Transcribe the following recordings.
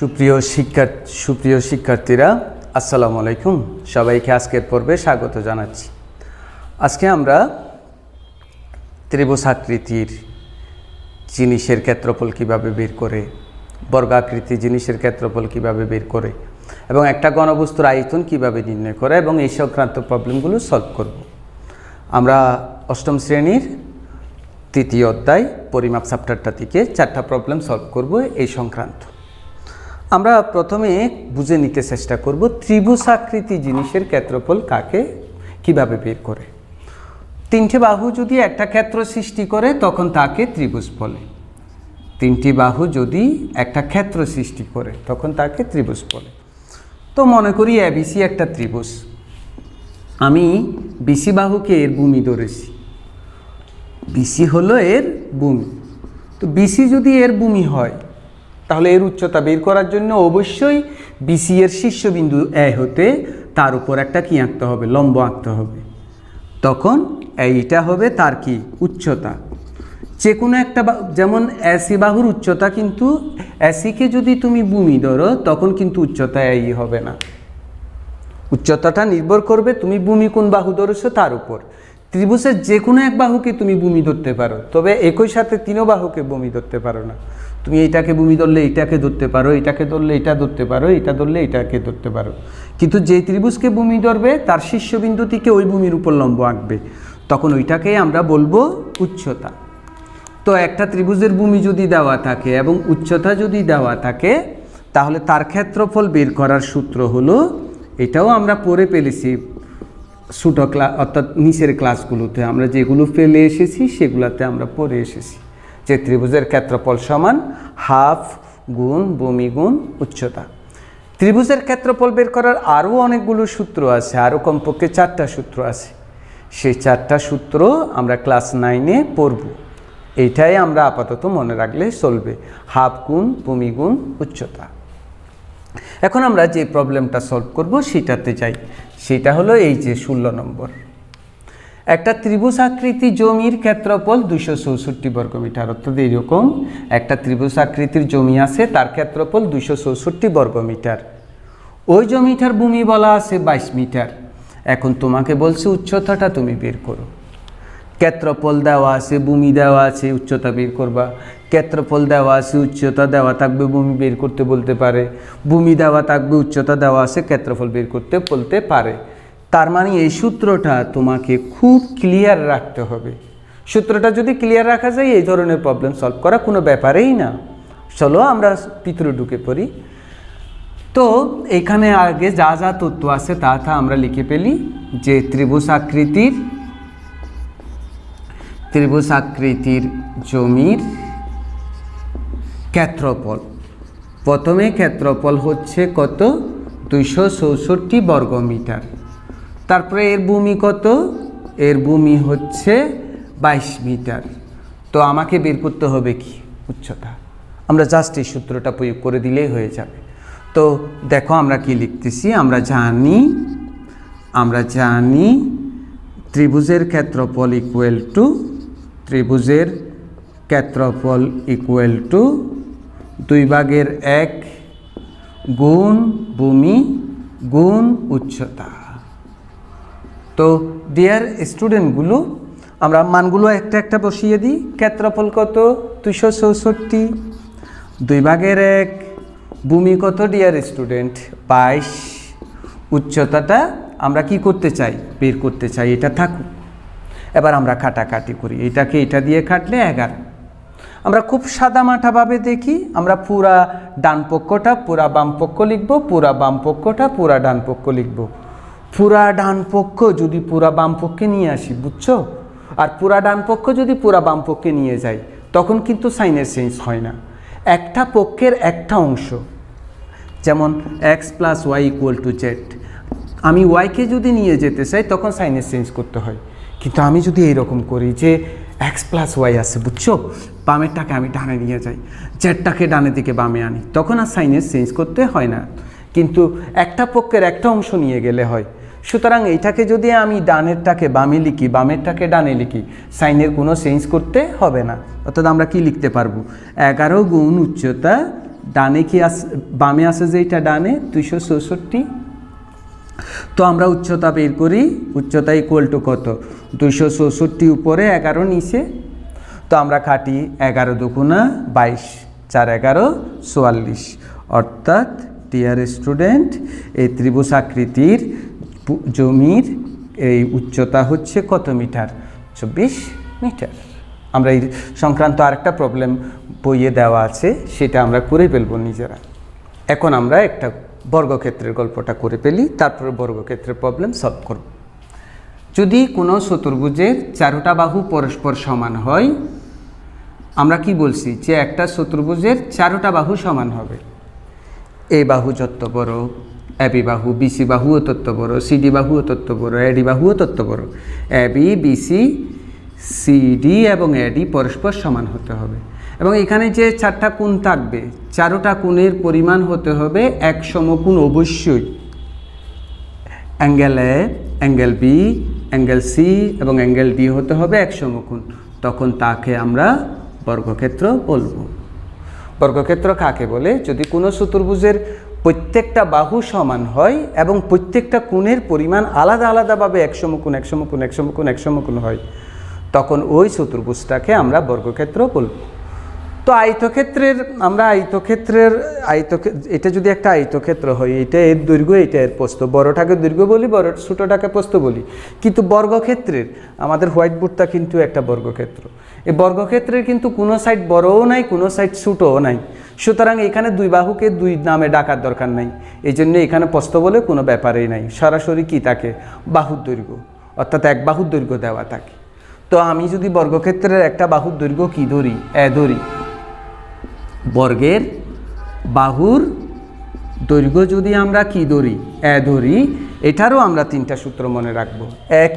সুপ্রিয় শিক্ষার্থীরা আসসালামু আলাইকুম। সবাইকে আজকের পর্বে স্বাগত জানাচ্ছি। আজকে আমরা ত্রিভুজাকৃতির জিনিসের ক্ষেত্রফল কিভাবে বের করে, বর্গাকৃতি জিনিসের ক্ষেত্রফল কিভাবে বের করে এবং একটা ঘনবস্তুর আয়তন কিভাবে নির্ণয় করে এবং এই সংক্রান্ত প্রবলেমগুলো সলভ করব। আমরা অষ্টম শ্রেণীর তৃতীয় অধ্যায় পরিমাপ চ্যাপ্টারটা থেকে 4টা প্রবলেম সলভ করব এই সংক্রান্ত। আমরা প্রথমে বুঝে নিতে চেষ্টা করব ত্রিভুজাকৃতি জিনিসের ক্ষেত্রফল কিভাবে বের করে। 3টে বাহু যদি একটা ক্ষেত্র সৃষ্টি করে তখন তাকে ত্রিভুজ বলে। 3টি বাহু যদি একটা ক্ষেত্র সৃষ্টি করে তখন তাকে ত্রিভুজ বলে। তো মনে করি এবিসি একটা ত্রিভুজ, আমি বিসি বাহুকে এর ভূমি ধরেছি, বিসি হলো এর ভূমি। তো বিসি যদি এর ভূমি হয় তাহলে এর উচ্চতা বের করার জন্য অবশ্যই বিসি এর শীর্ষবিন্দু এ হতে তার উপর একটা কি আঁকতে হবে, লম্ব আঁকতে হবে। তখন এইটা হবে তার কি উচ্চতা। যে কোনো একটা যেমন এসি বাহুর উচ্চতা, কিন্তু এসিকে যদি তুমি ভূমি ধরো তখন কিন্তু উচ্চতা এই হবে না, উচ্চতাটা নির্ভর করবে তুমি ভূমি কোন বাহু ধরেছো তার উপর। ত্রিভুজের যে কোনো এক বাহুকে তুমি ভূমি ধরতে পারো, তবে একই সাথে 3 বাহুকে ভূমি ধরতে পারো না। তুমি এইটাকে ভূমি ধরলে এইটাকে ধরতে পারো, এইটাকে ধরলে এটা ধরতে পারো, এটা ধরলে এটাকে ধরতে পারো, কিন্তু যে ত্রিভুজকে ভূমি ধরবে তার শীর্ষবিন্দু থেকে ওই ভূমির উপর লম্ব আঁকবে, তখন ওইটাকেই আমরা বলবো উচ্চতা। তো একটা ত্রিভুজের ভূমি যদি দেওয়া থাকে এবং উচ্চতা যদি দেওয়া থাকে তাহলে তার ক্ষেত্রফল বের করার সূত্র হলো, এটাও আমরা পড়ে ফেলেছি ছোটো ক্লাস অর্থাৎ নিচের ক্লাসগুলোতে, আমরা যেগুলো ফেলে এসেছি সেগুলোতে আমরা পড়ে এসেছি যে ত্রিভুজের ক্ষেত্রফল সমান হাফ গুণ ভূমি গুণ উচ্চতা। ত্রিভুজের ক্ষেত্রফল বের করার আরও অনেকগুলো সূত্র আছে, আরও কমপক্ষে 4টা সূত্র আছে। সেই 4টা সূত্র আমরা ক্লাস 9-এ পড়ব। এইটাই আমরা আপাতত মনে রাখলে চলবে, হাফ গুণ ভূমি গুণ উচ্চতা। এখন আমরা যে প্রবলেমটা সলভ করব সেটাতে যাই। সেটা হলো এই যে 16 নম্বর। একটা ত্রিভুজাকৃতি জমির ক্ষেত্রফল 264 বর্গমিটার। অর্থাৎ এইরকম একটা ত্রিভুজাকৃতির জমি আছে, তার ক্ষেত্রফল 264 বর্গমিটার। ওই জমিটার ভূমি বলা আছে 22 মিটার। এখন তোমাকে বলছে উচ্চতাটা তুমি বের করো। ক্ষেত্রফল দেওয়া আছে, ভূমি দেওয়া আছে, উচ্চতা বের করবা। ক্ষেত্রফল দেওয়া আছে, উচ্চতা দেওয়া থাকবে, ভূমি বের করতে বলতে পারে। ভূমি দেওয়া থাকবে, উচ্চতা দেওয়া আছে, ক্ষেত্রফল বের করতে বলতে পারে। তার মানে এই সূত্রটা তোমাকে খুব ক্লিয়ার রাখতে হবে। সূত্রটা যদি ক্লিয়ার রাখা যায় এই ধরনের প্রবলেম সলভ করা কোনো ব্যাপারেই না। চলো আমরা ভিতরে ঢুকে পড়ি। তো এখানে আগে যা যা তথ্য আছে তা আমরা লিখে ফেলি যে ত্রিভুজাকৃতির জমির ক্ষেত্রফল। প্রথমে ক্ষেত্রফল হচ্ছে কত, 264 বর্গমিটার। তারপরে এর ভূমি কত, এর ভূমি হচ্ছে 22 মিটার। তো আমাকে বের করতে হবে কি উচ্চতা। আমরা জাস্ট এই সূত্রটা প্রয়োগ করে দিলেই হয়ে যাবে। তো দেখো আমরা কি লিখতেছি, আমরা জানি ত্রিভুজের ক্ষেত্রফল ইকুয়াল টু 2/1 গুণ ভূমি গুণ উচ্চতা। তো ডিয়ার স্টুডেন্টগুলো, আমরা মানগুলো একটা একটা বসিয়ে দিই। ক্ষেত্রফল কত 264, 2/1, ভূমি কত ডিয়ার স্টুডেন্ট 22, উচ্চতাটা আমরা কি করতে চাই, বের করতে চাই। এটা থাকুক। এবার আমরা কাটাকাটি করি, এটাকে এটা দিয়ে কাটলে 11। আমরা খুব সাদামাটাভাবে দেখি, আমরা পুরা ডান পক্ষটা পুরা বাম পক্ষ লিখব, পুরা বাম পক্ষটা পুরা ডান পক্ষ লিখব। পুরা ডান পক্ষ যদি পুরা বাম পক্ষে নিয়ে আসি, বুঝছো, আর পুরা ডান পক্ষ যদি পুরা বাম পক্ষে নিয়ে যাই তখন কিন্তু সাইনের চেঞ্জ হয় না। একটা পক্ষের একটা অংশ, যেমন x + y = z, আমি ওয়াইকে যদি নিয়ে যেতে চাই তখন সাইনের চেঞ্জ করতে হয়। কিন্তু আমি যদি এইরকম করি যে x + y আছে, বুঝছো, বামেরটাকে আমি ডানে নিয়ে যাই, জেডটাকে ডানে দিকে বামে আনি, তখন আর সাইনের চেঞ্জ করতে হয় না। কিন্তু একটা পক্ষের একটা অংশ নিয়ে গেলে হয়। সুতরাং এইটাকে যদি আমি ডানেরটাকে বামে লিখি, বামেরটাকে ডানে লিখি, সাইনের কোনো চেঞ্জ করতে হবে না। অর্থাৎ আমরা কি লিখতে পারবো, 11 গুণ উচ্চতা ডানে কি আছে, বামে আছে যে এটা ডানে 264। তো আমরা উচ্চতা বের করি, উচ্চতা ইকুয়াল টু কত, 264 উপরে 11 নিচে। তো আমরা কাটি 11 দুগুণা 22, 4 11 44, অর্থাৎ ডিয়ার স্টুডেন্ট এই ত্রিভুজ আকৃতির জমির এই উচ্চতা হচ্ছে কত মিটার, 24 মিটার। আমরা এই সংক্রান্ত আরেকটা প্রবলেম বইয়ে দেওয়া আছে, সেটা আমরা করে ফেলবো নিজেরা। এখন আমরা একটা বর্গক্ষেত্রের গল্পটা করে ফেলি, তারপরে বর্গক্ষেত্রের প্রবলেম সলভ করব। যদি কোনো চতুর্ভুজের 4টা বাহু পরস্পর সমান হয়, আমরা কি বলছি যে একটা চতুর্ভুজের 4টা বাহু সমান হবে। এ বাহু যত বড়, এবি বাহু, বিসি বাহুও তত বড়, সিডি বাহুও তত বড়, এডি বাহুও তত বড়। এবি, বিসি, সিডি এবং এডি পরস্পর সমান হতে হবে। এবং এখানে যে 4টা কোণ থাকবে, 4টা কোণের পরিমাণ হতে হবে এক সমকোণ অবশ্যই। Angle A, angle B, angle C এবং অ্যাঙ্গেল ডি হতে হবে এক সমকোণ। তখন তাকে আমরা বর্গক্ষেত্র বলবো। বর্গক্ষেত্র কাকে বলে? যদি কোনো চতুর্ভুজের প্রত্যেকটা বাহু সমান হয় এবং প্রত্যেকটা কোণের পরিমাণ আলাদা আলাদাভাবে এক সমকোণ এক সমকোণ এক সমকোণ এক সমকোণ হয়, তখন ওই চতুর্ভুজটাকে আমরা বর্গক্ষেত্র বলব। তো আয়তক্ষেত্রের, আমরা এটা যদি একটা আয়তক্ষেত্র হয়, এটা এর দৈর্ঘ্য, এটা এর প্রস্থ, বড়টাকে দৈর্ঘ্য বলি, ছোটোটাকে প্রস্থ বলি। কিন্তু বর্গক্ষেত্রের আমাদের হোয়াইট বোর্ডটা কিন্তু একটা বর্গক্ষেত্র। এই বর্গক্ষেত্রের কিন্তু কোনো সাইড বড়ও নাই, কোনো সাইড ছোটও নাই। সুতরাং এখানে দুই বাহুকে দুই নামে ডাকার দরকার নাই। এই জন্য এখানে প্রস্থ বলে কোনো ব্যাপারেই নাই, সরাসরি কি থাকে, বাহুর দৈর্ঘ্য, অর্থাৎ এক বাহুর দৈর্ঘ্য দেওয়া থাকে। তো আমি যদি বর্গক্ষেত্রের একটা বাহুর দৈর্ঘ্য কি ধরি, ধরি, বর্গের বাহুর দৈর্ঘ্য যদি আমরা কি ধরি, ধরি, এটারও আমরা 3টা সূত্র মনে রাখবো। এক,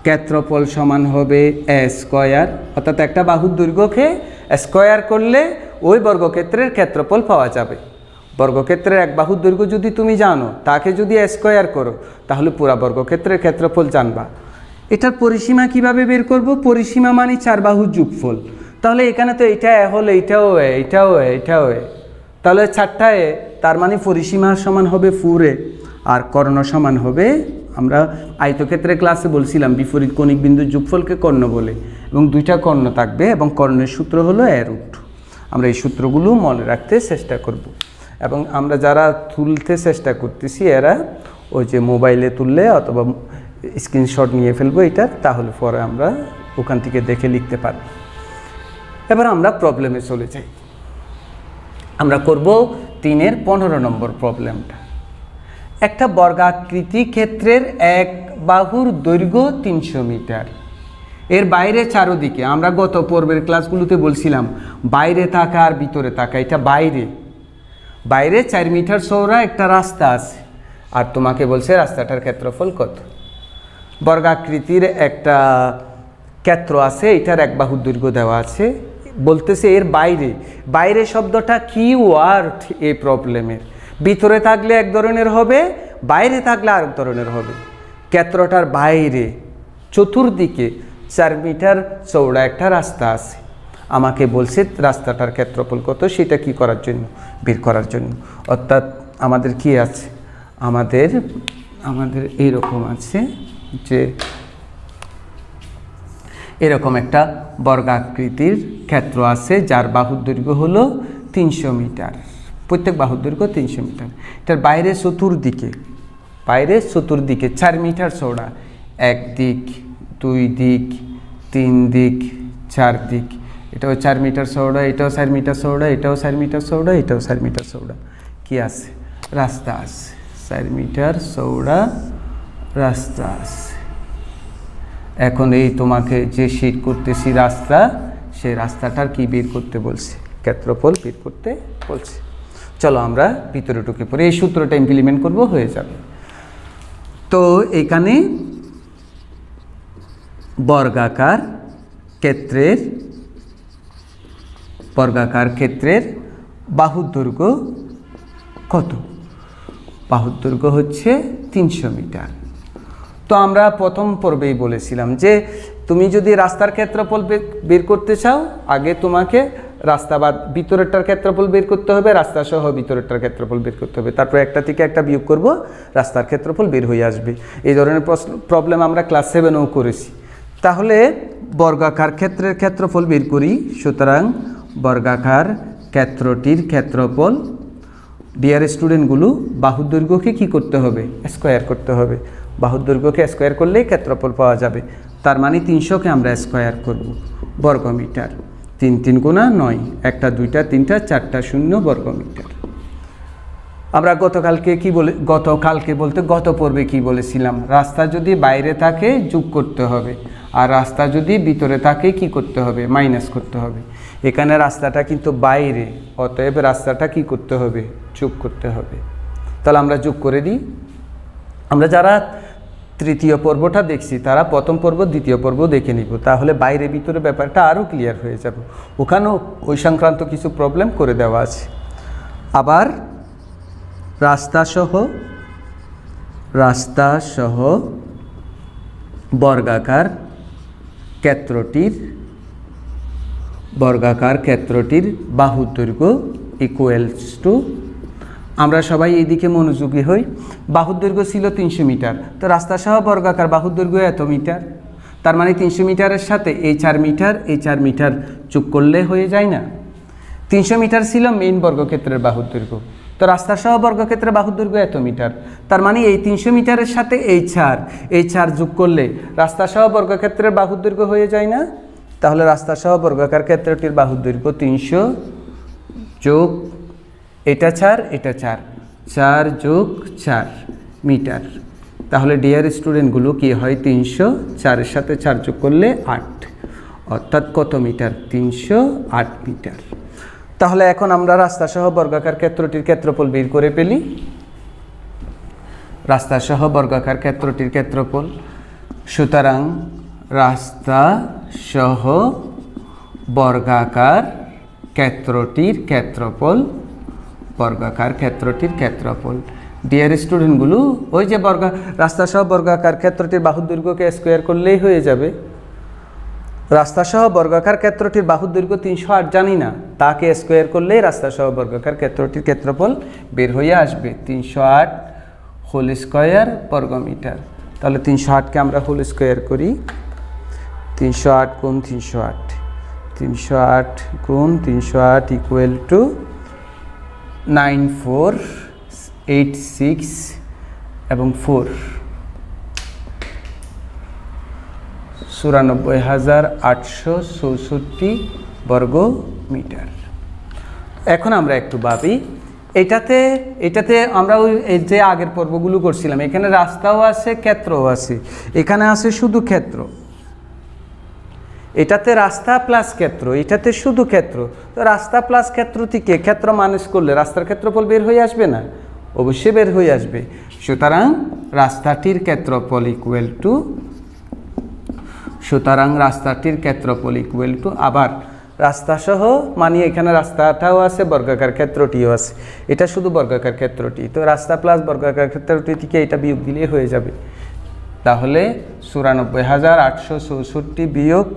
ক্ষেত্রফল সমান হবে এ স্কয়ার, অর্থাৎ একটা বাহুর দৈর্ঘ্যকে স্কয়ার করলে ওই বর্গক্ষেত্রের ক্ষেত্রফল পাওয়া যাবে। বর্গক্ষেত্রের এক বাহুর দৈর্ঘ্য যদি তুমি জানো, তাকে যদি স্কয়ার করো, তাহলে পুরা বর্গক্ষেত্রের ক্ষেত্রফল জানবা। এটার পরিসীমা কিভাবে বের করব? পরিসীমা মানে 4 বাহুর যোগফল। তাহলে এখানে তো এটা হলো, এইটাও এটাও তাহলে 4টা এ, তার মানে পরিসীমা সমান হবে 4a, আর কর্ণ সমান হবে, আমরা আয়তক্ষেত্রের ক্লাসে বলছিলাম বিপরীত কৌণিক বিন্দুর যোগফলকে কর্ণ বলে, এবং 2টা কর্ণ থাকবে এবং কর্ণের সূত্র হলো √। আমরা এই সূত্রগুলো মনে রাখতে চেষ্টা করব। এবং আমরা যারা তুলতে চেষ্টা করতেছি, এরা ওই যে মোবাইলে তুললে অথবা স্ক্রিনশট নিয়ে ফেলবো এটার, তাহলে পরে আমরা ওখান থেকে দেখে লিখতে পারব। এবার আমরা প্রবলেমে চলে যাই। আমরা করব 3-এর 15 নম্বর প্রবলেমটা। একটা বর্গাকৃতি ক্ষেত্রের এক বাহুর দৈর্ঘ্য 300 মিটার, এর বাইরে চারদিকে, আমরা গত পর্বের ক্লাসগুলোতে বলছিলাম বাইরে থাকা আর ভিতরে থাকা, এটা বাইরে 4 মিটার চওড়া একটা রাস্তা আছে, আর তোমাকে বলছে রাস্তাটার ক্ষেত্রফল কত। বর্গাকৃতির একটা ক্ষেত্র আছে, এটার এক বাহুর দৈর্ঘ্য দেওয়া আছে, বলতেছে এর বাইরে শব্দটা কি ওয়ার্ড এই প্রবলেমের। ভিতরে থাকলে এক ধরনের হবে, বাইরে থাকলে আরেক ধরনের হবে। ক্ষেত্রটার বাইরে চতুর্দিকে 4 মিটার চওড়া একটা রাস্তা আছে, আমাকে বলছে রাস্তাটার ক্ষেত্রফল কত, সেটা কি করার জন্য, বের করার জন্য। অর্থাৎ আমাদের কি আছে, আমাদের এইরকম আছে যে এরকম একটা বর্গাকৃতির ক্ষেত্র আছে, যার বাহুর দৈর্ঘ্য হলো 300 মিটার, প্রত্যেক বাহুর দৈর্ঘ্য 300 মিটার। এটার বাইরে চতুর্দিকে 4 মিটার চওড়া, 1 দিক, 2 দিক, 3 দিক, 4 দিক, এটাও 4 মিটার চওড়া, এটাও 4 মিটার চওড়া, এটাও 4 মিটার চওড়া, এটাও 4 মিটার চওড়া। কি আছে, রাস্তা আছে, 4 মিটার চওড়া রাস্তা আছে। এখন এই তোমাকে যে শীট করতেছি রাস্তা, সেই রাস্তাটার কি বের করতে বলছে, ক্ষেত্রফল বের করতে বলছে। চলো আমরা ভিতরে ঢুকে পড়ে এই সূত্রটা ইমপ্লিমেন্ট করব, হয়ে যাবে। তো এখানে বর্গাকার ক্ষেত্রের বাহুর দৈর্ঘ্য কত? বাহুর দৈর্ঘ্য হচ্ছে 300 মিটার। তো আমরা প্রথম পর্বেই বলেছিলাম যে তুমি যদি রাস্তার ক্ষেত্রফল বের করতে চাও, আগে তোমাকে রাস্তা বাদ ভিতরেরটার ক্ষেত্রফল বের করতে হবে, রাস্তা সহ ভিতরেরটার ক্ষেত্রফল বের করতে হবে, তারপর একটা থেকে একটা বিয়োগ করব, রাস্তার ক্ষেত্রফল বের হয়ে আসবে। এই ধরনের প্রবলেম আমরা ক্লাস 7-এও করেছি। তাহলে বর্গাকার ক্ষেত্রের ক্ষেত্রফল বের করি। সুতরাং বর্গাকার ক্ষেত্রটির ক্ষেত্রফল, ডিয়ার স্টুডেন্টগুলো, বাহুর দৈর্ঘ্যকে কী করতে হবে? স্কোয়ার করতে হবে। বাহুর দৈর্ঘ্যকে স্কোয়ার করলেই ক্ষেত্রফল পাওয়া যাবে। তার মানে 300কে আমরা স্কোয়ার করব, বর্গমিটার। 3 3 গুণা 9, 1 2 3 4 0 বর্গমিটার। আমরা গতকালকে বলতে গত পর্বে কি বলেছিলাম? রাস্তা যদি বাইরে থাকে যোগ করতে হবে, আর রাস্তা যদি ভিতরে থাকে কি করতে হবে? মাইনাস করতে হবে। এখানে রাস্তাটা কিন্তু বাইরে, অতএব রাস্তাটা কি করতে হবে? যোগ করতে হবে। তাহলে আমরা যোগ করে দিই। আমরা যারা তৃতীয় পর্বটা দেখছি তারা প্রথম পর্ব দ্বিতীয় পর্ব দেখে নিব, তাহলে বাইরে ভিতরে ব্যাপারটা আরও ক্লিয়ার হয়ে যাবে। ওখানেও ওই সংক্রান্ত কিছু প্রবলেম করে দেওয়া আছে। আবার রাস্তা সহ বর্গাকার ক্ষেত্রটির বাহুর দৈর্ঘ্য ইকুয়ালস টু, আমরা সবাই এইদিকে মনোযোগী হই। বাহুর দৈর্ঘ্য ছিল 300 মিটার, তো রাস্তা সহ বর্গাকার বাহুর দৈর্ঘ্য এত মিটার। তার মানে 300 মিটারের সাথে এই 4 মিটার যোগ করলে হয়ে যায় না? 300 মিটার ছিল মেইন বর্গক্ষেত্রের বাহুর দৈর্ঘ্য, তো রাস্তা সহ বর্গক্ষেত্রের বাহুর দৈর্ঘ্য এত মিটার। তার মানে এই 300 মিটারের সাথে এই 4 যোগ করলে রাস্তা সহ বর্গক্ষেত্রের বাহুর দৈর্ঘ্য হয়ে যায় না? তাহলে রাস্তা সহ বর্গাকার ক্ষেত্রটির বাহুর দৈর্ঘ্য 300 যোগ এটা 4 যোগ 4 মিটার। তাহলে ডিয়ার স্টুডেন্টগুলো কি হয়? 300, 4-এর সাথে 4 যোগ করলে 8, অর্থাৎ কত মিটার? 308 মিটার। তাহলে এখন আমরা রাস্তা সহ বর্গাকার ক্ষেত্রটির ক্ষেত্রফল বের করে ফেলি। রাস্তা সহ বর্গাকার ক্ষেত্রটির ক্ষেত্রফল, সুতরাং রাস্তা সহ বর্গাকার ক্ষেত্রটির ক্ষেত্রফল, ডিয়ার স্টুডেন্টগুলো, ওই যে রাস্তা সহ বর্গাকার ক্ষেত্রটির বাহুর দৈর্ঘ্যকে স্কোয়ার করলেই হয়ে যাবে। রাস্তা সহ বর্গাকার ক্ষেত্রটির বাহুর দৈর্ঘ্য 308 জানি না, তাকে স্কোয়ার করলেই রাস্তা সহ বর্গাকার ক্ষেত্রটির ক্ষেত্রফল বের হয়ে আসবে, 308 হোল স্কোয়ার বর্গমিটার। তাহলে 308কে আমরা হোল স্কোয়ার করি। 308 গুণ 308 ইকুয়াল টু 9486 এবং 4, 94,864 বর্গ মিটার। এখন আমরা একটু ভাবি, এটাতে আমরা ওই যে আগের পর্বগুলো করছিলাম, এখানে রাস্তাও আছে ক্ষেত্রও আছে, এখানে আছে শুধু ক্ষেত্র। এটাতে রাস্তা প্লাস ক্ষেত্র, এটাতে শুধু ক্ষেত্র। তো রাস্তা প্লাস ক্ষেত্র থেকে ক্ষেত্র মাইনাস করলে রাস্তার ক্ষেত্রফল বের হয়ে আসবে না? অবশ্যই বের হয়ে আসবে। সুতরাং রাস্তাটির ক্ষেত্রফল ইকুয়াল টু, আবার রাস্তা সহ মানে এখানে রাস্তাটাও আছে, বর্গাকার ক্ষেত্রটিও আছে, এটা শুধু বর্গাকার ক্ষেত্রটি, তো রাস্তা প্লাস বর্গাকার ক্ষেত্রটি থেকে এটা বিয়োগ দিলেই হয়ে যাবে। তাহলে 94,864 বিয়োগ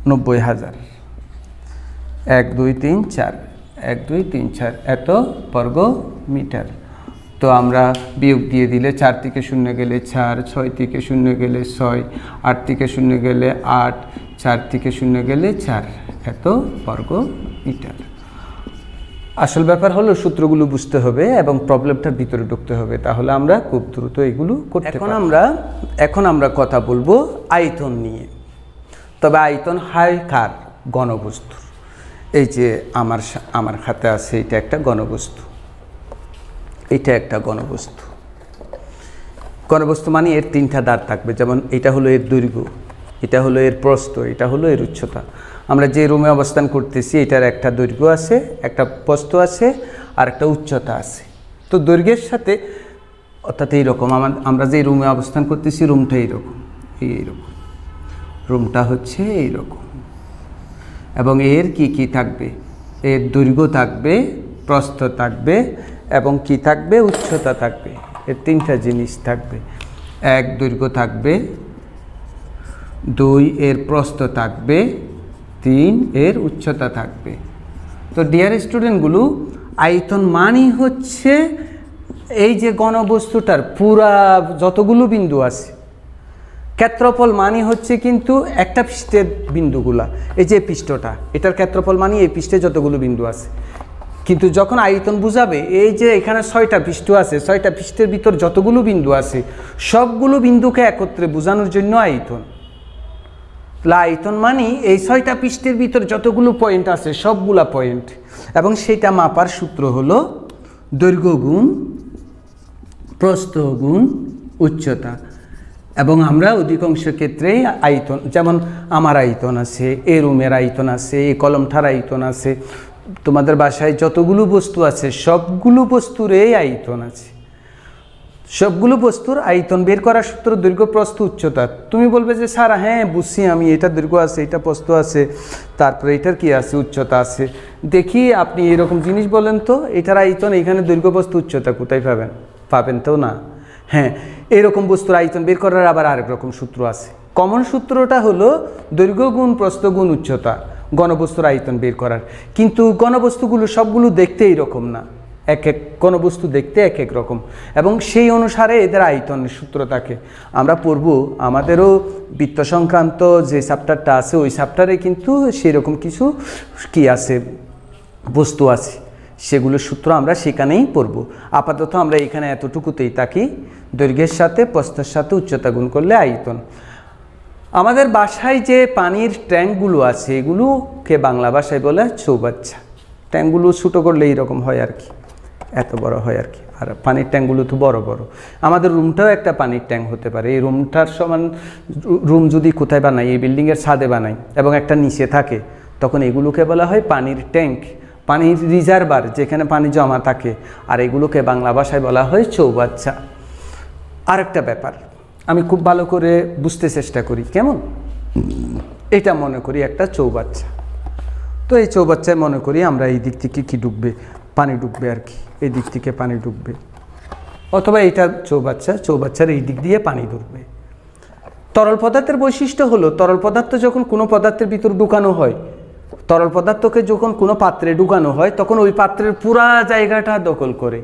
90,000, 1 2 3 4 এত বর্গ মিটার। তো আমরা বিয়োগ দিয়ে দিলে 4 থেকে 0 গেলে 4, 6 থেকে 0 গেলে 6, 8 থেকে 0 গেলে 8, 4 থেকে 0 গেলে 4, এত বর্গ মিটার। আসল ব্যাপার হলো সূত্রগুলো বুঝতে হবে এবং প্রবলেমটার ভিতরে ঢুকতে হবে, তাহলে আমরা খুব দ্রুত এগুলো করতে পারব। এখন আমরা কথা বলবো আয়তন নিয়ে। তবে আয়তন হয় কার? ঘনবস্তুর। এই যে আমার হাতে আছে, এটা একটা ঘনবস্তু, এটা একটা ঘনবস্তু। ঘনবস্তু মানে এর 3টা দাঁড় থাকবে, যেমন এটা হলো এর দৈর্ঘ্য, এটা হলো এর প্রস্থ, এটা হলো এর উচ্চতা। আমরা যে রুমে অবস্থান করতেছি এটার একটা দৈর্ঘ্য আছে, একটা প্রস্থ আছে, আর একটা উচ্চতা আছে। তো দৈর্ঘ্যের সাথে, অর্থাৎ এইরকম আমরা যে রুমে অবস্থান করতেছি রুমটা এইরকম, রুমটা হচ্ছে এইরকম, এবং এর কি থাকবে? এর দৈর্ঘ্য থাকবে, প্রস্থ থাকবে, এবং কি থাকবে? উচ্চতা থাকবে। এর 3টা জিনিস থাকবে। 1 দৈর্ঘ্য থাকবে, 2 এর প্রস্থ থাকবে, 3 এর উচ্চতা থাকবে। তো ডিয়ার স্টুডেন্টগুলো, আয়তন মানই হচ্ছে এই যে ঘনবস্তুটার পুরা যতগুলো বিন্দু আছে, ক্ষেত্রফল মানই হচ্ছে কিন্তু একটা পৃষ্ঠের বিন্দুগুলা, এই যে পৃষ্ঠটা, এটার ক্ষেত্রফল মানই এই পৃষ্ঠে যতগুলো বিন্দু আছে। কিন্তু যখন আয়তন বুঝাবে, এই যে এখানে 6টা পৃষ্ঠ আছে, 6টা পৃষ্ঠের ভিতর যতগুলো বিন্দু আছে সবগুলো বিন্দুকে একত্রে বোঝানোর জন্য আয়তন। আয়তন মানে এই 6টা পৃষ্ঠের ভিতর যতগুলো পয়েন্ট আছে সবগুলা পয়েন্ট, এবং সেটা মাপার সূত্র হলো দৈর্ঘ্য গুণ প্রস্থ গুণ উচ্চতা। এবং আমরা অধিকাংশ ক্ষেত্রেই আয়তন, যেমন আমার আয়তন আছে, এই রুমের আয়তন আছে, এই কলমটার আয়তন আছে, তোমাদের বাসায় যতগুলো বস্তু আছে সবগুলো বস্তুর এই আয়তন আছে। সবগুলো বস্তুর আয়তন বের করার সূত্র দৈর্ঘ্য প্রস্থ উচ্চতা। তুমি বলবে যে স্যার হ্যাঁ বুঝছি আমি, এটা দৈর্ঘ্য আছে, এটা প্রস্থ আছে, তারপরে এটার কি আছে, উচ্চতা আছে। দেখি আপনি এরকম জিনিস বলেন তো, এটার আয়তন, এখানে দৈর্ঘ্য প্রস্থ উচ্চতা কোথায় পাবেন? পাবেন তো না। হ্যাঁ, এরকম বস্তুর আয়তন বের করার আবার আরেক রকম সূত্র আছে। কমন সূত্রটা হলো দৈর্ঘ্য গুণ প্রস্থ গুণ উচ্চতা, ঘনবস্তুর আয়তন বের করার। কিন্তু ঘনবস্তুগুলো সবগুলো দেখতে এইরকম না, এক এক ঘনবস্তু দেখতে এক এক রকম, এবং সেই অনুসারে এদের আয়তনের সূত্র থাকে। আমরা পড়ব, আমাদেরও বৃত্ত সংক্রান্ত যে চ্যাপ্টারটা আছে ওই চ্যাপ্টারে কিন্তু সেরকম কিছু কি আছে, বস্তু আছে, সেগুলোর সূত্র আমরা সেখানেই পড়ব। আপাতত আমরা এখানে এতটুকুতেই থাকি, দৈর্ঘ্যের সাথে প্রস্থের সাথে উচ্চতা গুণ করলে আয়তন। আমাদের বাসায় যে পানির ট্যাঙ্কগুলো আছে এগুলোকে বাংলা ভাষায় বলে চৌবাচ্চা। ট্যাঙ্কগুলো ছোটো করলে এইরকম হয় আর কি, এত বড় হয় আর কি, আর পানির ট্যাঙ্কগুলো তো বড় বড়। আমাদের রুমটাও একটা পানির ট্যাঙ্ক হতে পারে। এই রুমটার সমান রুম যদি কোথায় বানাই, এই বিল্ডিংয়ের ছাদে বানাই এবং একটা নিচে থাকে, তখন এগুলোকে বলা হয় পানির ট্যাঙ্ক, পানির রিজার্ভার, যেখানে পানি জমা থাকে। আর এগুলোকে বাংলা ভাষায় বলা হয় চৌবাচ্চা। আরেকটা ব্যাপার আমি খুব ভালো করে বুঝতে চেষ্টা করি, কেমন, এটা মনে করি একটা চৌবাচ্চা। তো এই চৌবাচ্চায় মনে করি আমরা এই দিক থেকে কি ঢুকবে, পানি ঢুকবে আর কি, এই দিক থেকে পানি ঢুকবে, অথবা এইটা চৌবাচ্চা, চৌবাচ্চার এই দিক দিয়ে পানি ঢুকবে। তরল পদার্থের বৈশিষ্ট্য হলো, তরল পদার্থ যখন কোনো পদার্থের ভিতর ঢুকানো হয়, তরল পদার্থকে যখন কোনো পাত্রে ঢুকানো হয় তখন ওই পাত্রের পুরা জায়গাটা দখল করে।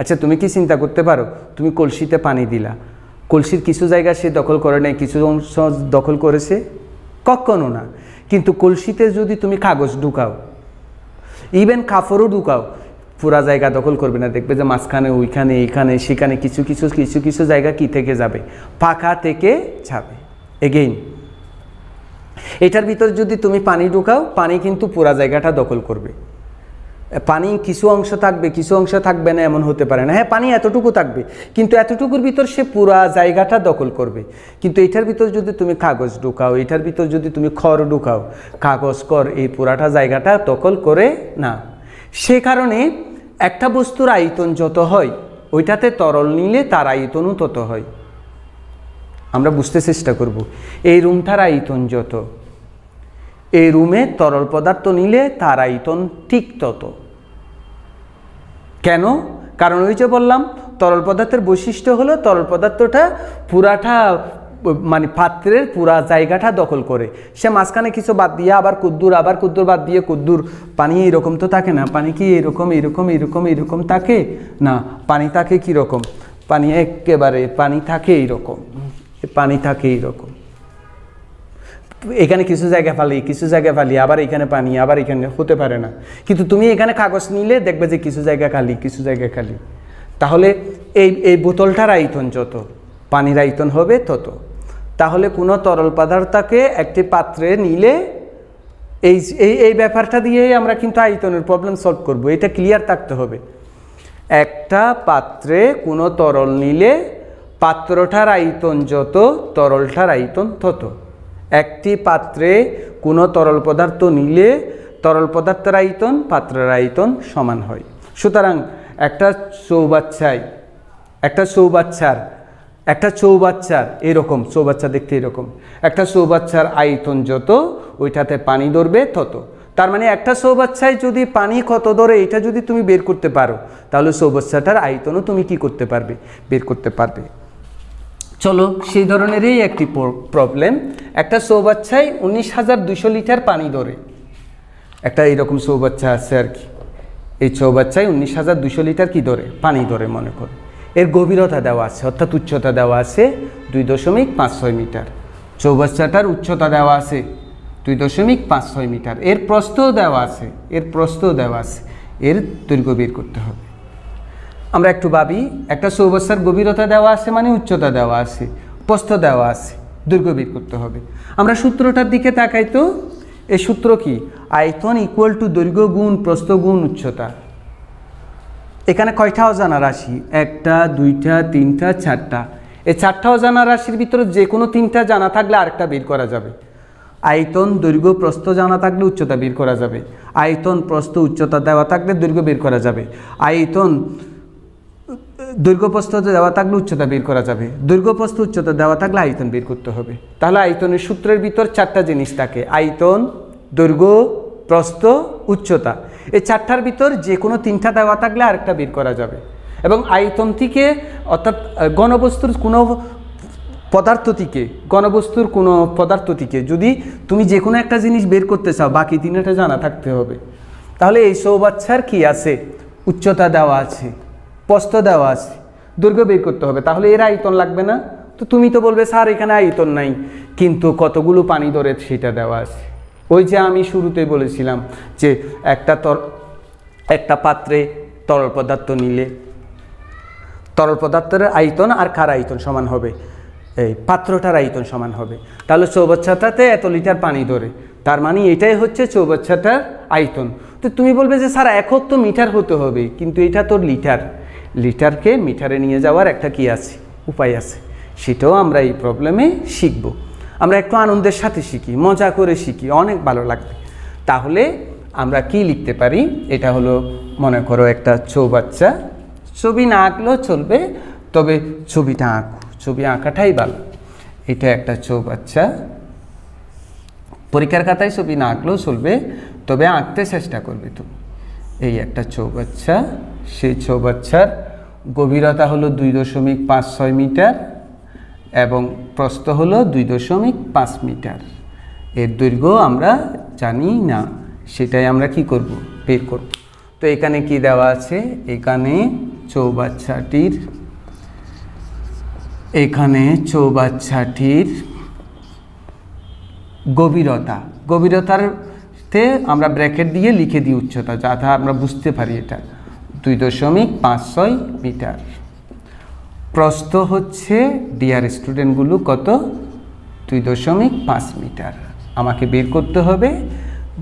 আচ্ছা, তুমি কি চিন্তা করতে পারো, তুমি কলসিতে পানি দিলা, কলসির কিছু জায়গা সে দখল করে নাই, কিছু অংশ দখল করেছে? কখনো না। কিন্তু কলসিতে যদি তুমি কাগজ ঢুকাও, ইভেন কাপড়ও ঢুকাও, পুরা জায়গা দখল করবে না। দেখবে যে মাঝখানে, ওইখানে, এইখানে, সেখানে কিছু কিছু কিছু কিছু জায়গা কি থেকে যাবে, ফাঁকা থেকে যাবে। এগেইন এটার ভিতর যদি তুমি পানি ঢুকাও, পানি কিন্তু পুরা জায়গাটা দখল করবে। পানি কিছু অংশ থাকবে, কিছু অংশ থাকবে না, এমন হতে পারে না। হ্যাঁ, পানি এতটুকু থাকবে, কিন্তু এতটুকুর ভিতর সে পুরা জায়গাটা দখল করবে। কিন্তু এটার ভিতর যদি তুমি কাগজ ঢুকাও, এটার ভিতর যদি তুমি খড় ঢুকাও, কাগজ খড় এই পুরাটা জায়গাটা দখল করে না। সে কারণে একটা বস্তুর আয়তন যত হয়, ওইটাতে তরল নিলে তার আয়তনও তত হয়। আমরা বুঝতে চেষ্টা করব, এই রুমটার আয়তন যত, এই রুমে তরল পদার্থ নিলে তার আয়তন ঠিক তত। কেন? কারণ ওই যে বললাম, তরল পদার্থের বৈশিষ্ট্য হলো তরল পদার্থটা পুরাটা মানে পাত্রের পুরা জায়গাটা দখল করে। সে মাঝখানে কিছু বাদ দিয়ে আবার কুদ্দুর, আবার কুদ্দুর বাদ দিয়ে কুদ্দুর। পানি এইরকম তো থাকে না, পানি কি এরকম এরকম এরকম এরকম থাকে না, পানি থাকে কীরকম, পানি একেবারে পানি থাকে এইরকম, পানি থাকে এইরকম, এখানে কিছু জায়গা ফালি, কিছু জায়গা ফালি, আবার এখানে পানি, আবার এখানে, হতে পারে না। কিন্তু তুমি এখানে কাগজ নিলে দেখবে যে কিছু জায়গা খালি, কিছু জায়গা খালি। তাহলে এই বোতলটার আয়তন যত, পানির আয়তন হবে তত। তাহলে কোনো তরল পদার্থকে একটি পাত্রে নিলে এই ব্যাপারটা দিয়েই আমরা কিন্তু আয়তনের প্রবলেম সলভ করব। এটা ক্লিয়ার থাকতে হবে। একটা পাত্রে কোনো তরল নিলে পাত্রটার আয়তন যত, তরলটার আয়তন তত। একটি পাত্রে কোনো তরল পদার্থ নিলে তরল পদার্থের আয়তন পাত্রের আয়তন সমান হয়। সুতরাং একটা চৌবাচ্চার এরকম, চৌবাচ্চা দেখতে এরকম, একটা চৌবাচ্চার আয়তন যত, ওইটাতে পানি ধরবে তত। তার মানে একটা চৌবাচ্চায় যদি পানি কত ধরে এটা যদি তুমি বের করতে পারো, তাহলে চৌবাচ্চাটার আয়তনও তুমি কি করতে পারবে, বের করতে পারবে। চলো সেই ধরনেরই একটি প্রবলেম। একটা চৌবাচ্চায় 19,200 লিটার পানি ধরে, একটা এইরকম চৌবাচ্চা আছে আর কি। এই চৌবাচ্চায় 19,200 লিটার কি ধরে, পানি ধরে মনে করো। এর গভীরতা দেওয়া আছে, অর্থাৎ উচ্চতা দেওয়া আছে 2.56 মিটার। চৌবাচ্চাটার উচ্চতা দেওয়া আছে 2.56 মিটার। এর প্রস্থও দেওয়া আছে, এর দৈর্ঘ্য বের করতে হবে। আমরা একটু ভাবি, একটা চৌবাচ্চার গভীরতা দেওয়া আছে মানে উচ্চতা দেওয়া আছে, প্রস্থ দেওয়া আছে, দৈর্ঘ্য বের করতে হবে। আমরা সূত্রটার দিকে তাকাই তো, এই সূত্র কি? আয়তন ইকুয়াল টু দৈর্ঘ্য গুণ প্রস্থ গুণ উচ্চতা। এখানে কয়টা অজানা রাশি? 1টা 2টা 3টা 4টা। এই 4টা অজানা রাশির ভিতরে যে কোনো 3টা জানা থাকলে আরেকটা বের করা যাবে। আয়তন দৈর্ঘ্য প্রস্থ জানা থাকলে উচ্চতা বের করা যাবে। আয়তন প্রস্থ উচ্চতা দেওয়া থাকলে দৈর্ঘ্য বের করা যাবে। আয়তন দৈর্ঘ্য প্রস্থ দেওয়া থাকলে উচ্চতা বের করা যাবে। দৈর্ঘ্য প্রস্থ উচ্চতা দেওয়া থাকলে আয়তন বের করতে হবে। তাহলে আয়তনের সূত্রের ভিতর 4টা জিনিস থাকে, আয়তন, দৈর্ঘ্য, প্রস্থ, উচ্চতা। এই 4টার ভিতর যে কোনো 3টা দেওয়া থাকলে আরেকটা বের করা যাবে। এবং আয়তন থেকে, অর্থাৎ ঘনবস্তুর কোনো পদার্থ থেকে যদি তুমি যে কোনো একটা জিনিস বের করতে চাও, বাকি 3টা জানা থাকতে হবে। তাহলে এই চৌবাচ্চার কি আছে? উচ্চতা দেওয়া আছে, প্রস্থ দেওয়া আছে, দৈর্ঘ্য বের করতে হবে। তাহলে এর আয়তন লাগবে না? তো তুমি তো বলবে স্যার এখানে আয়তন নাই, কিন্তু কতগুলো পানি ধরে সেটা দেওয়া আছে। ওই যে আমি শুরুতেই বলেছিলাম যে একটা পাত্রে তরল পদার্থ নিলে তরল পদার্থের আয়তন আর কার আয়তন সমান হবে? এই পাত্রটার আয়তন সমান হবে। তাহলে চৌবাচ্চাটাতে এত লিটার পানি ধরে, তার মানে এটাই হচ্ছে চৌবাচ্চাটার আয়তন। তো তুমি বলবে যে স্যার একক তো মিটার হতে হবে, কিন্তু এটা তো লিটার। লিটারকে মিটারে নিয়ে যাওয়ার একটা কি আছে, উপায় আছে। সেটাও আমরা এই প্রবলেমে শিখব। আমরা একটু আনন্দের সাথে শিখি, মজা করে শিখি, অনেক ভালো লাগবে। তাহলে আমরা কি লিখতে পারি? এটা হলো মনে করো একটা চৌবাচ্চা, ছবি না আঁকলেও চলবে, তবে ছবিটা আঁকো, ছবি আঁকাটাই ভালো। এটা একটা চৌবাচ্চা, পরীক্ষার খাতায় ছবি না আঁকলেও চলবে, তবে আঁকতে চেষ্টা করবে তুমি। এই একটা চৌবাচ্চা, সেই চৌবাচ্চার গভীরতা হলো 2.56 মিটার এবং প্রস্থ হলো 2.5 মিটার। এর দৈর্ঘ্য আমরা জানি না, সেটাই আমরা কি করব, বের করব। তো এখানে কি দেওয়া আছে? এখানে চৌবাচ্চাটির গভীরতাতে আমরা ব্র্যাকেট দিয়ে লিখে দিই উচ্চতা, যাতে আমরা বুঝতে পারি এটা 2.56 মিটার। প্রস্থ হচ্ছে, ডিয়ার স্টুডেন্টগুলো, কত? 2.5 মিটার। আমাকে বের করতে হবে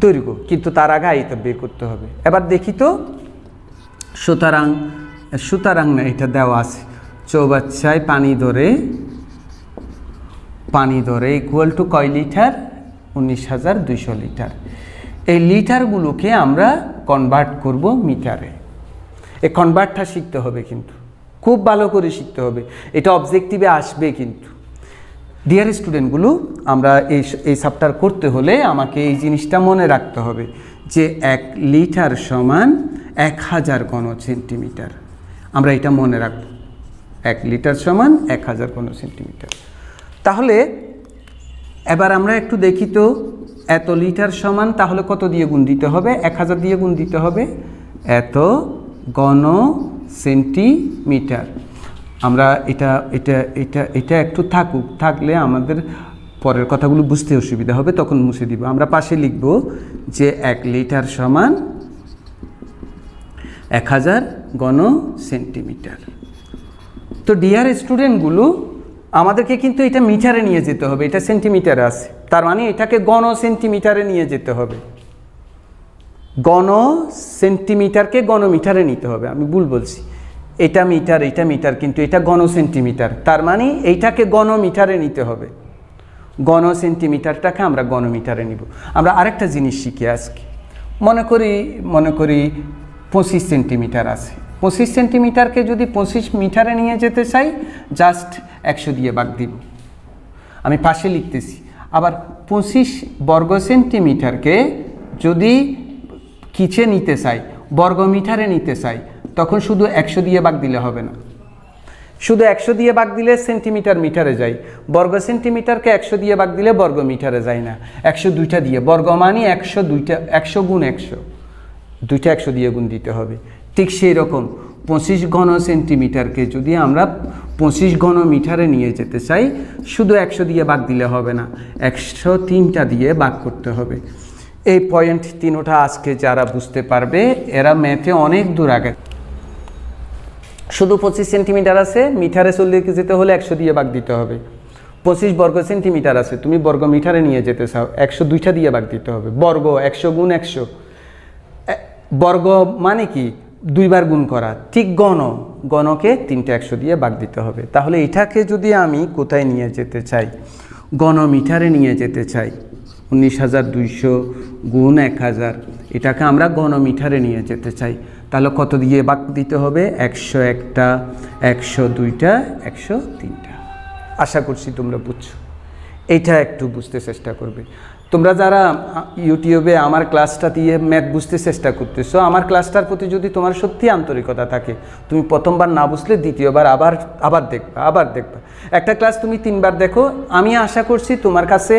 দৈর্ঘ্য, কিন্তু তার আগে আয়তন বের করতে হবে। এবার দেখি তো, সুতরাং না, এটা দেওয়া আছে চৌবাচ্চায় পানি ধরে ইকুয়াল টু কয় লিটার? 19,200 লিটার। এই লিটারগুলোকে আমরা কনভার্ট করব মিটারে। এই কনভার্টটা শিখতে হবে, কিন্তু খুব ভালো করে শিখতে হবে, এটা অবজেক্টিভে আসবে। কিন্তু ডিয়ার স্টুডেন্টগুলো, আমরা এই চ্যাপ্টার করতে হলে আমাকে এই জিনিসটা মনে রাখতে হবে যে 1 লিটার সমান 1000 ঘন সেন্টিমিটার। আমরা এটা মনে রাখব, 1 লিটার সমান 1000 ঘন সেন্টিমিটার। তাহলে এবার আমরা একটু দেখি তো, এত লিটার সমান তাহলে কত দিয়ে গুণ দিতে হবে? 1000 দিয়ে গুণ দিতে হবে, এত ঘন সেন্টিমিটার। আমরা এটা একটু থাকলে আমাদের পরের কথাগুলো বুঝতে অসুবিধা হবে, তখন মুছে দিব। আমরা পাশে লিখব যে 1 লিটার সমান 1000 ঘন সেন্টিমিটার। তো ডিয়ার স্টুডেন্টগুলো, আমাদেরকে কিন্তু এটা মিটারে নিয়ে যেতে হবে, এটা সেন্টিমিটারে আছে, তার মানে এটাকে ঘন সেন্টিমিটারে নিয়ে যেতে হবে। ঘন সেন্টিমিটারকে ঘন মিটারে নিতে হবে। আমি ভুল বলছি, এটা মিটার, কিন্তু এটা ঘন সেন্টিমিটার, তার মানে এইটাকে ঘন মিটারে নিতে হবে। ঘন সেন্টিমিটারটাকে আমরা ঘন মিটারে নিব। আমরা আরেকটা জিনিস শিখি আজকে। মনে করি 25 সেন্টিমিটার আছে। 25 সেন্টিমিটারকে যদি 25 মিটারে নিয়ে যেতে চাই, জাস্ট 100 দিয়ে ভাগ দিব। আমি পাশে লিখতেছি। আবার 25 বর্গ সেন্টিমিটারকে যদি কিসে নিতে চাই, বর্গ মিটারে নিতে চাই, তখন শুধু 100 দিয়ে ভাগ দিলে হবে না, শুধু 100 দিয়ে ভাগ দিলে সেন্টিমিটার মিটারে যায়, বর্গ সেন্টিমিটারকে 100 দিয়ে ভাগ দিলে বর্গ মিটারে যায় না। 100 দুইটা দিয়ে, বর্গ মানে 100 দুইটা, 100 গুণ 100, দুইটা 100 দিয়ে গুণ দিতে হবে। ঠিক সেই রকম 25 ঘন সেন্টিমিটারকে যদি আমরা 25 ঘন মিটারে নিয়ে যেতে চাই, শুধু 100 দিয়ে ভাগ দিলে হবে না, 103টা দিয়ে ভাগ করতে হবে। এই পয়েন্ট তিনোটা আজকে যারা বুঝতে পারবে এরা ম্যাথে অনেক দূর আগে। শুধু 25 সেন্টিমিটার আছে, মিটারে চলে যেতে হলে 100 দিয়ে ভাগ দিতে হবে। 25 বর্গ সেন্টিমিটার আছে, তুমি বর্গ মিটারে নিয়ে যেতে চাও, 102টা দিয়ে ভাগ দিতে হবে। বর্গ 100 গুণ 100, বর্গ মানে কি দুইবার গুণ করা। ঠিক গণকে 3টা 100 দিয়ে ভাগ দিতে হবে। তাহলে এটাকে যদি আমি কোথায় নিয়ে যেতে চাই, গণ মিটারে নিয়ে যেতে চাই, 19,200 গুণ 1000, এটাকে আমরা গণ মিটারে নিয়ে যেতে চাই, তাহলে কত দিয়ে ভাগ দিতে হবে? 101টা, 102টা, 103টা। আশা করছি তোমরা বুঝছো। এইটা একটু বুঝতে চেষ্টা করবে। তোমরা যারা ইউটিউবে আমার ক্লাসটা দিয়ে ম্যাথ বুঝতে চেষ্টা করতেছো, আমার ক্লাসটার প্রতি যদি তোমার সত্যি আন্তরিকতা থাকে, তুমি প্রথমবার না বুঝলে দ্বিতীয়বার আবার দেখবা। একটা ক্লাস তুমি 3বার দেখো, আমি আশা করছি তোমার কাছে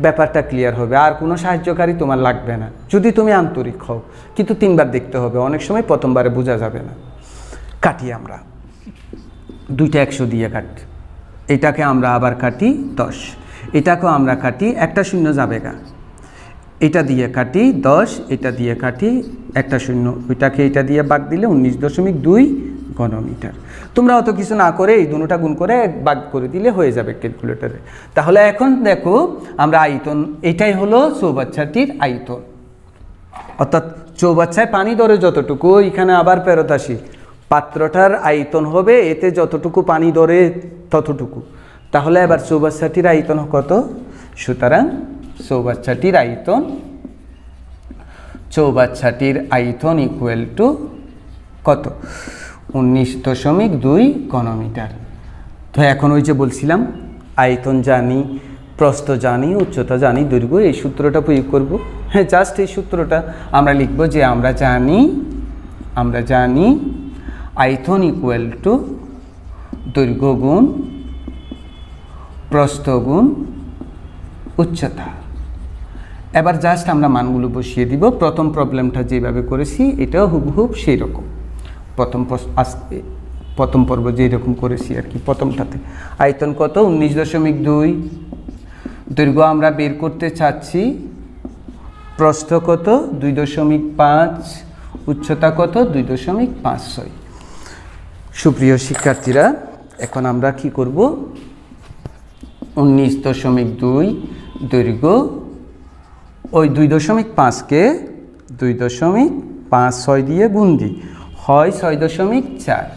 ব্যাপারটা ক্লিয়ার হবে, আর কোনো সাহায্যকারী তোমার লাগবে না, যদি তুমি আন্তরিক হও। কিন্তু 3বার দেখতে হবে, অনেক সময় প্রথমবারে বোঝা যাবে না। কাটি আমরা, দুইটা 100 দিয়ে কাটি, এটাকে আমরা আবার কাটি 10, এটাকেও আমরা কাটি, একটা শূন্য যাবে গা, এটা দিয়ে কাটি 10, এটা দিয়ে কাটি একটা শূন্য, ওইটাকে এটা দিয়ে ভাগ দিলে 19.2 ঘনমিটার। তোমরা অত কিছু না করে এই দুটোটা গুণ করে ভাগ করে দিলে হয়ে যাবে ক্যালকুলেটরে। তাহলে এখন দেখো আমরা আয়তন, এটাই হলো চৌবাচ্চাটির আয়তন, অর্থাৎ চৌবাচ্চায় পানি ধরে যতটুকু, এখানে আবার ফেরত আসি, পাত্রটার আয়তন হবে এতে যতটুকু পানি ধরে ততটুকু। তাহলে এবার চৌবাচ্চাটির আয়তন কত? সুতরাং চৌবাচ্চাটির আয়তন ইকুয়াল টু কত? 19.2 ঘনমিটার। তো এখন ওই যে বলছিলাম আয়তন জানি, প্রস্থ জানি, উচ্চতা জানি, দৈর্ঘ্য, এই সূত্রটা প্রয়োগ করব। হ্যাঁ, জাস্ট এই সূত্রটা আমরা লিখব যে আমরা জানি আয়তন ইকুয়াল টু দৈর্ঘ্য গুণ প্রস্থ গুণ উচ্চতা। এবার জাস্ট আমরা মানগুলো বসিয়ে দিব। প্রথম প্রবলেমটা যেভাবে করেছি এটাও হুবহুব সেই রকম, প্রথম পর্ব যেই রকম করেছি আর কি। প্রথমটাতে আয়তন কত? 19.2, দৈর্ঘ্য আমরা বের করতে চাচ্ছি, প্রস্থ কত? 2.5, উচ্চতা কত? 2.56। সুপ্রিয় শিক্ষার্থীরা, এখন আমরা কি করব? 19.2 দৈর্ঘ্য, ওই 2.5কে 2.56 দিয়ে গুণ দিই, হয় 6.4।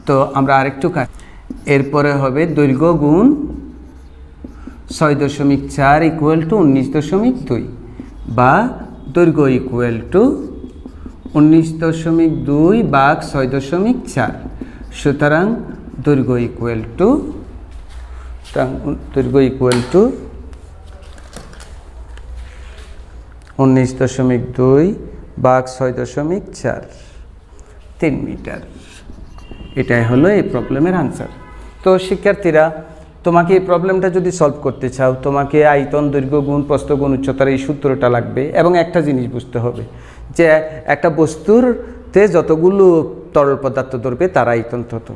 তো আমরা আরেকটু কাজ, এরপরে হবে দৈর্ঘ্য গুণ 6.4 ইকুয়াল টু 19.2, বা দৈর্ঘ্য ইকুয়াল টু 19.2 ভাগ 6.4। সুতরাং দৈর্ঘ্য ইকুয়াল টু 19.2 ভাগ 6.4, 3 মিটার। এটাই হলো এই প্রবলেমের আনসার। তো শিক্ষার্থীরা, তোমাকে এই প্রবলেমটা যদি সলভ করতে চাও, তোমাকে আয়তন, দৈর্ঘ্য গুণ প্রস্থ গুণ উচ্চতার এই সূত্রটা লাগবে। এবং একটা জিনিস বুঝতে হবে যে একটা বস্তুরতে যতগুলো তরল পদার্থ ধরবে তার আয়তন তত,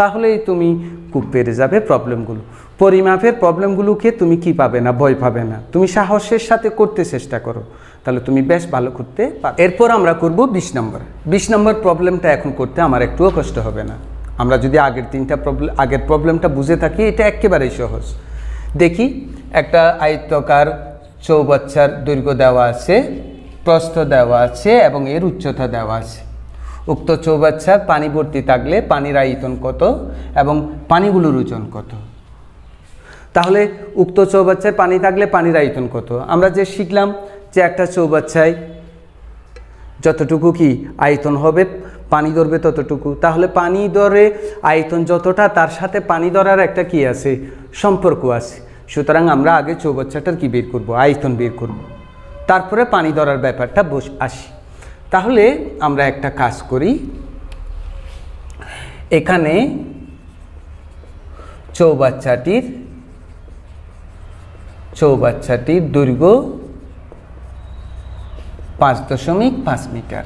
তাহলেই তুমি খুব পেরে যাবে প্রবলেমগুলো। পরিমাপের প্রবলেমগুলোকে তুমি কি পাবে না, ভয় পাবে না, তুমি সাহসের সাথে করতে চেষ্টা করো, তাহলে তুমি বেশ ভালো করতে পারবে। এরপর আমরা করব 20 নম্বর। 20 নম্বর প্রবলেমটা এখন করতে আমার একটুও কষ্ট হবে না। আমরা যদি আগের প্রবলেমটা বুঝে থাকি, এটা একেবারেই সহজ। দেখি, একটা আয়তকার চৌবাচ্চার দৈর্ঘ্য দেওয়া আছে, প্রস্থ দেওয়া আছে এবং এর উচ্চতা দেওয়া আছে। উক্ত চৌবাচ্চার পানি ভর্তি থাকলে পানির আয়তন কত এবং পানিগুলোর ওজন কত? তাহলে উক্ত চৌবাচ্চায় পানি থাকলে পানির আয়তন কত? আমরা যে শিখলাম যে একটা চৌবাচ্চায় যতটুকু কি আয়তন হবে, পানি ধরবে ততটুকু। তাহলে পানি ধরে আয়তন যতটা, তার সাথে পানি ধরার একটা কি আছে, সম্পর্ক আছে। সুতরাং আমরা আগে চৌবাচ্চাটার কি বের করব? আয়তন বের করব, তারপরে পানি ধরার ব্যাপারটা আসি। তাহলে আমরা একটা কাজ করি, এখানে চৌবাচ্চাটির দৈর্ঘ্য 5.5 মিটার।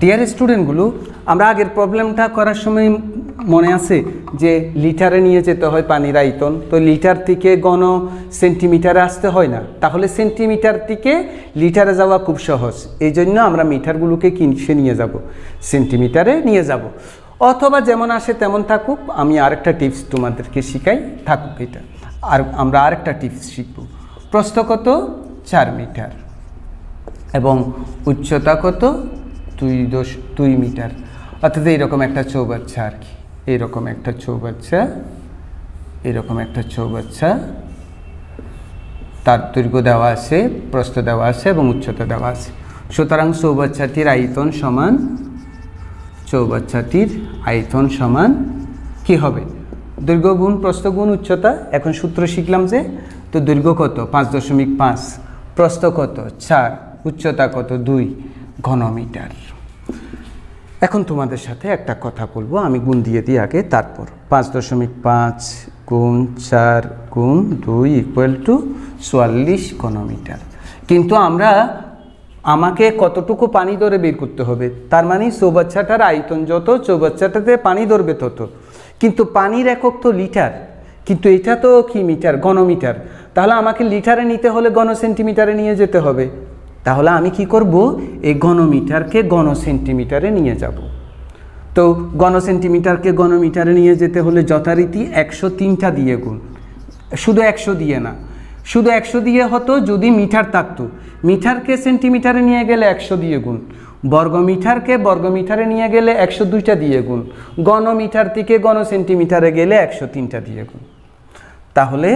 ডিয়ার স্টুডেন্টগুলো, আমরা আগের প্রবলেমটা করার সময় মনে আছে যে লিটারে নিয়ে যেতে হয় পানির আয়তন, তো লিটার থেকে ঘন সেন্টিমিটারে আসতে হয় না, তাহলে সেন্টিমিটার থেকে লিটারে যাওয়া খুব সহজ, এই জন্য আমরা মিটারগুলোকে কিনছে নিয়ে যাব, সেন্টিমিটারে নিয়ে যাব, অথবা যেমন আসে তেমন থাকুক। আমি আরেকটা টিপস তোমাদেরকে শিখাই, থাকুক এটা। আর আমরা আরেকটা টিপস শিখব। প্রস্থ কত? 4 মিটার এবং উচ্চতা কত? 2 মিটার। অর্থাৎ এইরকম একটা চৌবাচ্চা আর কি, এইরকম একটা চৌবাচ্চা, তার দৈর্ঘ্য দেওয়া আছে, প্রস্থ দেওয়া আছে এবং উচ্চতা দেওয়া আছে। সুতরাং চৌবাচ্চাটির আয়তন সমান কি হবে? দৈর্ঘ্য গুণ প্রস্থ গুণ উচ্চতা। এখন সূত্র শিখলাম যে, তো দৈর্ঘ্য কত? 5.5, প্রস্থ কত? 4, উচ্চতা কত? 2 ঘনমিটার। এখন তোমাদের সাথে একটা কথা বলবো, আমি গুণ দিয়ে দিই আগে, তারপর 5.5 গুণ 4 গুণ 2 = 44 ঘনমিটার। কিন্তু আমাকে কতটুকু পানি ধরে বের করতে হবে, তার মানে চৌবাচ্চাটার আয়তন যত, চৌবাচ্চাটাতে পানি ধরবে তত। কিন্তু পানির একক তো লিটার, কিন্তু এটা তো কি মিটার? ঘনমিটার। তাহলে আমাকে লিটারে নিতে হলে ঘন সেন্টিমিটারে নিয়ে যেতে হবে। তাহলে আমি কি করব? এই ঘনমিটারকে ঘন সেন্টিমিটারে নিয়ে যাব। তো ঘন সেন্টিমিটারকে ঘনমিটারে নিয়ে যেতে হলে যথারীতি 103টা দিয়ে গুণ, শুধু 100 দিয়ে না, শুধু 100 দিয়ে হতো যদি মিটার থাকতো, মিটারকে সেন্টিমিটারে নিয়ে গেলে 100 দিয়ে গুণ, বর্গমিটারকে বর্গমিটারে নিয়ে গেলে 102টা দিয়ে গুণ, ঘনমিটার থেকে ঘন সেন্টিমিটারে গেলে 103টা দিয়ে গুণ। তাহলে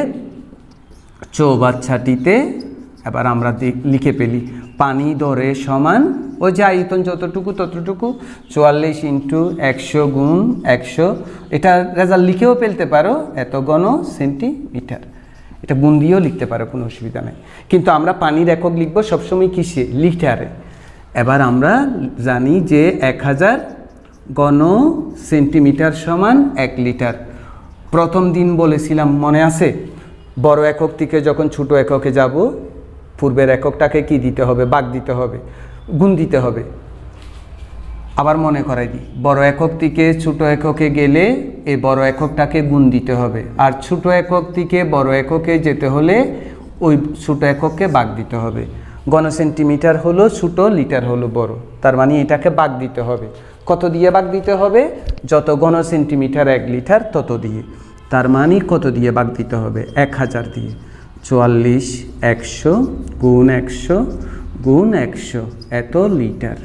চৌবাচ্চাটিতে এবার আমরা লিখে ফেলি, পানি দরে সমান ওই যে আয়তন যতটুকু ততটুকু, 44 × 100 গুণ 100। এটা রেজাল্ট লিখেও ফেলতে পারো, এত ঘন সেন্টিমিটার। এটা গুণ দিয়েও লিখতে পারো, কোনো অসুবিধা নেই। কিন্তু আমরা পানির একক লিখবো সবসময় কিসে? লিটারে। এবার আমরা জানি যে 1000 ঘন সেন্টিমিটার সমান 1 লিটার। প্রথম দিন বলেছিলাম, মনে আছে? বড় একক থেকে যখন ছোট এককে যাব, পূর্বের এককটাকে কি দিতে হবে? ভাগ দিতে হবে, গুণ দিতে হবে। আবার মনে করাই দিই, বড় একক থেকে ছোট এককে গেলে এই বড় এককটাকে গুণ দিতে হবে, আর ছোট একক থেকে বড় এককে যেতে হলে ওই ছোট এককে ভাগ দিতে হবে। ঘন সেন্টিমিটার হলো ছোট, লিটার হলো বড়, তার মানে এটাকে ভাগ দিতে হবে। কত দিয়ে ভাগ দিতে হবে? যত ঘন সেন্টিমিটার 1 লিটার তত দিয়ে। তার মানে কত দিয়ে ভাগ দিতে হবে? 1000 দিয়ে। 44 100 গুণ 100 গুণ 100, এত লিটার।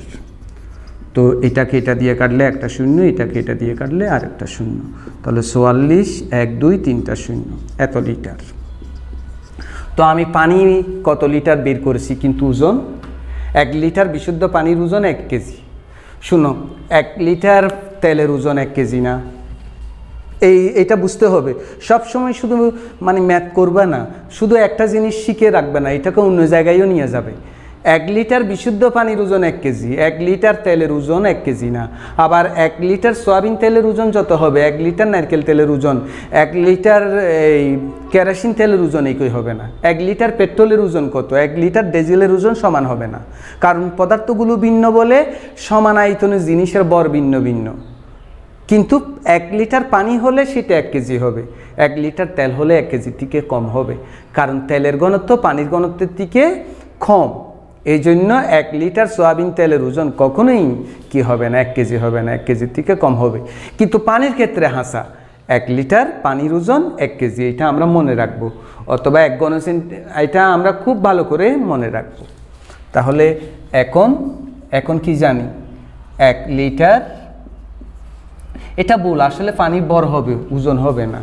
তো এটাকে এটা দিয়ে কাটলে একটা শূন্য, এটাকে এটা দিয়ে কাটলে আর একটা শূন্য, তাহলে 44 1 2 3টা শূন্য, এত লিটার। তো আমি পানি কত লিটার বের করেছি, কিন্তু ওজন 1 লিটার বিশুদ্ধ পানির ওজন 1 কেজি। শুনো, 1 লিটার তেলের ওজন 1 কেজি না, এটা বুঝতে হবে। সব সময় শুধু ম্যাথ করবে না, শুধু একটা জিনিস শিখে রাখবে না, এটাকে অন্য জায়গায়ও নিয়ে যাবে। 1 লিটার বিশুদ্ধ পানির ওজন 1 কেজি, 1 লিটার তেলের ওজন 1 কেজি না। আবার 1 লিটার সয়াবিন তেলের ওজন যত হবে, 1 লিটার নারকেল তেলের ওজন, 1 লিটার কেরোসিন তেলের ওজন একই হবে না। 1 লিটার পেট্রোলের ওজন কত, 1 লিটার ডিজেলের ওজন সমান হবে না, কারণ পদার্থগুলো ভিন্ন বলে সমান আয়তনের জিনিসের ভর ভিন্ন ভিন্ন। কিন্তু 1 লিটার পানি হলে সেটা 1 কেজি হবে, 1 লিটার তেল হলে 1 কেজির থেকে কম হবে, কারণ তেলের ঘনত্ব পানির ঘনত্বের থেকে কম। এই জন্য 1 লিটার সয়াবিন তেলের ওজন কখনোই কি হবে না, 1 কেজি হবে না, 1 কেজির থেকে কম হবে। কিন্তু পানির ক্ষেত্রে হাসা, 1 লিটার পানির ওজন 1 কেজি, এটা আমরা মনে রাখবো, অথবা 1 ঘন এটা আমরা খুব ভালো করে মনে রাখবো। তাহলে এখন কি জানি, 1 লিটার, এটা ভুল, আসলে পানির ভর হবে, ওজন হবে না।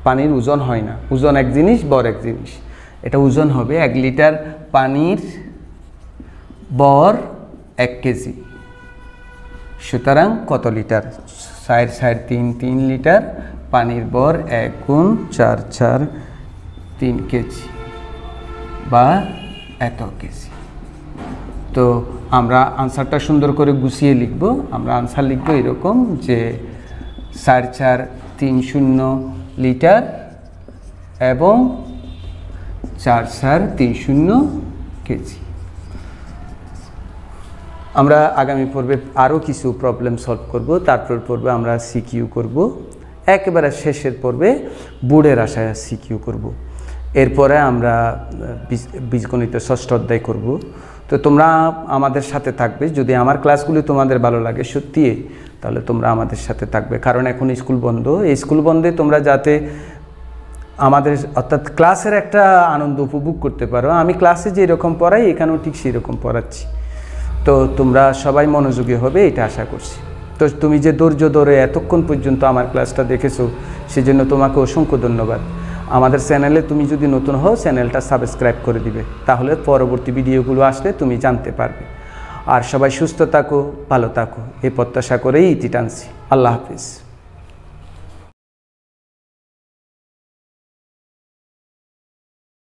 পানির ওজন হয় না, ওজন এক জিনিস, ভর এক জিনিস। এটা ওজন হবে 1 লিটার পানির ভর 1 কেজি। সুতরাং কত লিটার? 4 3 লিটার পানির ভর 1 গুণ 4 4 3 কেজি বা এত কেজি। তো আমরা আনসারটা সুন্দর করে গুছিয়ে লিখব। আমরা আনসার লিখব এরকম যে 4 4 3 0 লিটার এবং 4.30 কেজি। আমরা আগামী পর্বে আরও কিছু প্রবলেম সলভ করব, তারপর পর্বে আমরা সিকিউ করব, একেবারে শেষের পর্বে বোর্ডের আশায় সিকিউ করব। এরপরে আমরা বীজগণিত ষষ্ঠ অধ্যায় করব। তো তোমরা আমাদের সাথে থাকবে, যদি আমার ক্লাসগুলি তোমাদের ভালো লাগে সত্যি, তাহলে তোমরা আমাদের সাথে থাকবে, কারণ এখন স্কুল বন্ধ। এই স্কুল বন্ধে তোমরা যাতে আমাদের অর্থাৎ ক্লাসের একটা আনন্দ উপভোগ করতে পারো। আমি ক্লাসে যেরকম পড়াই এখানেও ঠিক সেই রকম পড়াচ্ছি, তো তোমরা সবাই মনোযোগী হবে এটা আশা করছি। তো তুমি যে ধৈর্য ধরে এতক্ষণ পর্যন্ত আমার ক্লাসটা দেখেছো, সেজন্য তোমাকে অসংখ্য ধন্যবাদ। আমাদের চ্যানেলে তুমি যদি নতুন হও, চ্যানেলটা সাবস্ক্রাইব করে দিবে, তাহলে পরবর্তী ভিডিওগুলো আসলে তুমি জানতে পারবে। আর সবাই সুস্থ থাকো, ভালো থাকো, এই প্রত্যাশা করেই ইতি টানছি। আল্লাহ হাফিজ।